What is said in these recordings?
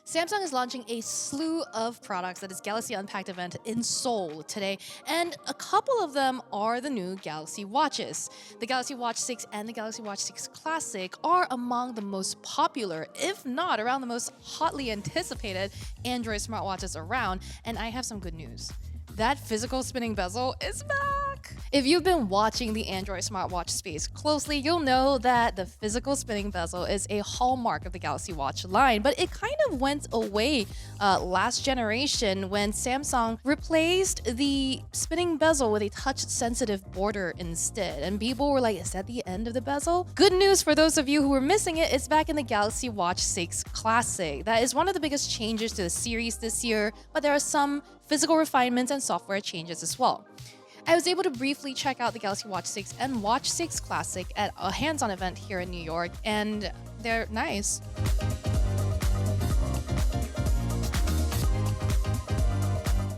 Samsung is launching a slew of products at its Galaxy Unpacked event in Seoul today, and a couple of them are the new Galaxy Watches. The Galaxy Watch 6 and the Galaxy Watch 6 Classic are among the most popular, if not around the most hotly anticipated Android smartwatches around, and I have some good news. That physical spinning bezel is back! If you've been watching the Android smartwatch space closely, you'll know that the physical spinning bezel is a hallmark of the Galaxy Watch line, but it kind of went away last generation when Samsung replaced the spinning bezel with a touch-sensitive border instead. And people were like, is that the end of the bezel? Good news for those of you who were missing it, it's back in the Galaxy Watch 6 Classic. That is one of the biggest changes to the series this year, but there are some physical refinements and software changes as well. I was able to briefly check out the Galaxy Watch 6 and Watch 6 Classic at a hands-on event here in New York, and they're nice.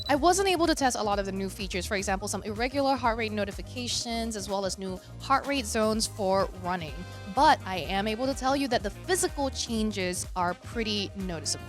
I wasn't able to test a lot of the new features, for example, some irregular heart rate notifications, as well as new heart rate zones for running. But I am able to tell you that the physical changes are pretty noticeable.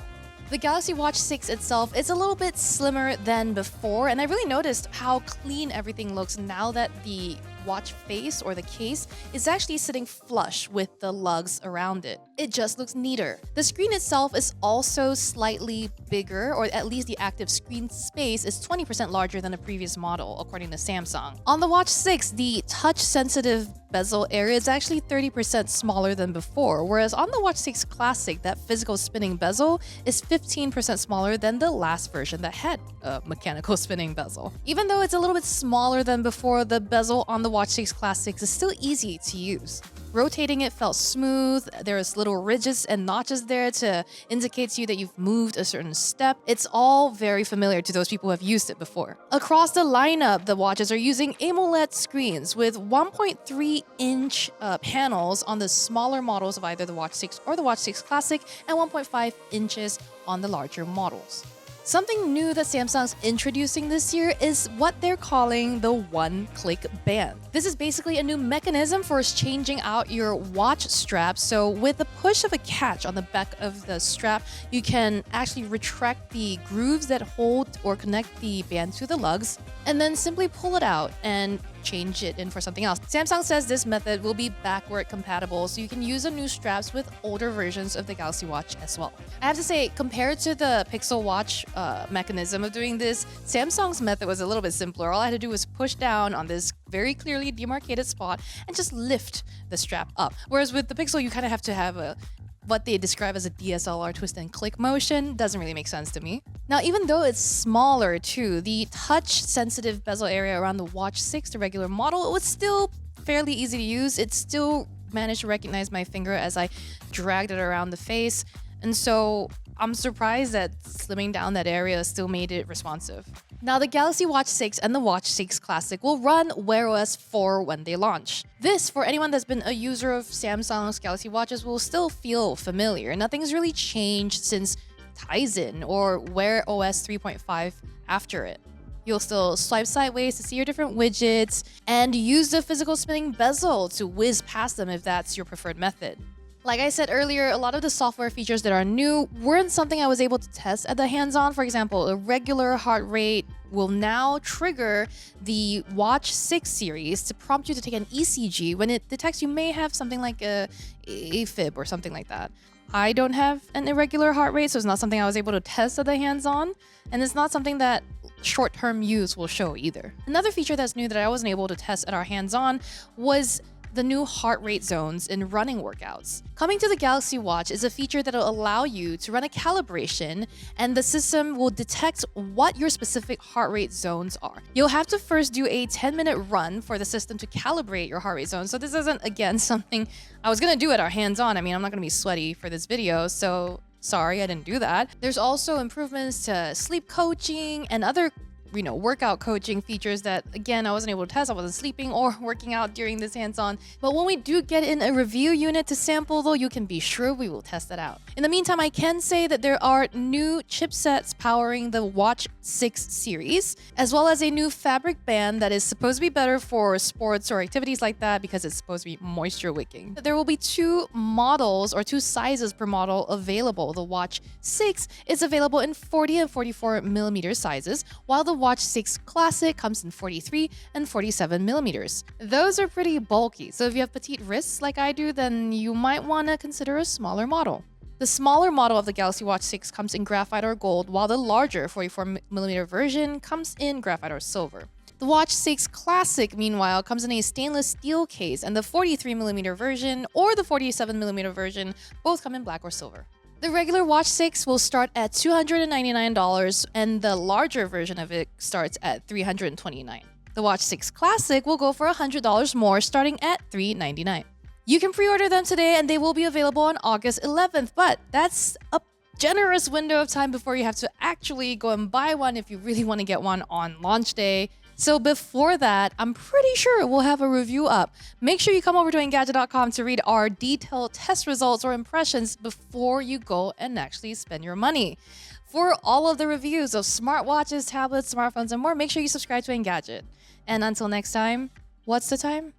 The Galaxy Watch 6 itself is a little bit slimmer than before, and I really noticed how clean everything looks now that the watch face or the case is actually sitting flush with the lugs around it. It just looks neater. The screen itself is also slightly bigger, or at least the active screen space is 20% larger than the previous model, according to Samsung. On the Watch 6, the touch-sensitive bezel area is actually 30% smaller than before, whereas on the Watch 6 Classic, that physical spinning bezel is 15% smaller than the last version that had a mechanical spinning bezel. Even though it's a little bit smaller than before, the bezel on the Watch 6 Classic is still easy to use. Rotating it felt smooth. There's little ridges and notches there to indicate to you that you've moved a certain step. It's all very familiar to those people who have used it before. Across the lineup, the watches are using AMOLED screens with 1.3-inch panels on the smaller models of either the Watch 6 or the Watch 6 Classic, and 1.5 inches on the larger models. Something new that Samsung's introducing this year is what they're calling the one-click band. This is basically a new mechanism for changing out your watch strap. So with the push of a catch on the back of the strap, you can actually retract the grooves that hold or connect the band to the lugs, and then simply pull it out and change it in for something else. Samsung says this method will be backward compatible, so you can use the new straps with older versions of the Galaxy Watch as well. I have to say, compared to the Pixel Watch mechanism of doing this, Samsung's method was a little bit simpler. All I had to do was push down on this very clearly demarcated spot and just lift the strap up. Whereas with the Pixel, you kind of have to have what they describe as a DSLR twist and click motion. Doesn't really make sense to me. Now, even though it's smaller too, the touch-sensitive bezel area around the Watch 6, the regular model, it was still fairly easy to use. It still managed to recognize my finger as I dragged it around the face. And so I'm surprised that slimming down that area still made it responsive. Now, the Galaxy Watch 6 and the Watch 6 Classic will run Wear OS 4 when they launch. This, for anyone that's been a user of Samsung's Galaxy Watches, will still feel familiar. Nothing's really changed since Tizen or Wear OS 3.5 after it. You'll still swipe sideways to see your different widgets and use the physical spinning bezel to whiz past them if that's your preferred method. Like I said earlier, a lot of the software features that are new weren't something I was able to test at the hands-on. For example, a regular heart rate will now trigger the Watch 6 series to prompt you to take an ECG when it detects you may have something like a AFib or something like that. I don't have an irregular heart rate, so it's not something I was able to test at the hands-on, and it's not something that short-term use will show either. Another feature that's new that I wasn't able to test at our hands-on was the new heart rate zones in running workouts. Coming to the Galaxy Watch is a feature that will allow you to run a calibration, and the system will detect what your specific heart rate zones are. You'll have to first do a 10-minute run for the system to calibrate your heart rate zone. So this isn't, again, something I was gonna do at our hands-on. I mean, I'm not gonna be sweaty for this video, so sorry I didn't do that. There's also improvements to sleep coaching and other workout coaching features that, again, I wasn't able to test. I wasn't sleeping or working out during this hands-on. But when we do get in a review unit to sample, though, you can be sure we will test that out. In the meantime, I can say that there are new chipsets powering the Watch 6 series, as well as a new fabric band that is supposed to be better for sports or activities like that because it's supposed to be moisture wicking. There will be two models or two sizes per model available. The Watch 6 is available in 40 and 44 millimeter sizes, while the Watch 6 Classic comes in 43 and 47 millimeters. Those are pretty bulky, so if you have petite wrists like I do, then you might want to consider a smaller model. The smaller model of the Galaxy Watch 6 comes in graphite or gold, while the larger 44mm version comes in graphite or silver. The Watch 6 Classic, meanwhile, comes in a stainless steel case, and the 43mm version or the 47mm version both come in black or silver. The regular Watch 6 will start at $299, and the larger version of it starts at $329. The Watch 6 Classic will go for $100 more, starting at $399. You can pre-order them today, and they will be available on August 11th, but that's a generous window of time before you have to actually go and buy one if you really want to get one on launch day. So before that, I'm pretty sure we'll have a review up. Make sure you come over to Engadget.com to read our detailed test results or impressions before you go and actually spend your money. For all of the reviews of smartwatches, tablets, smartphones, and more, make sure you subscribe to Engadget. And until next time, what's the time?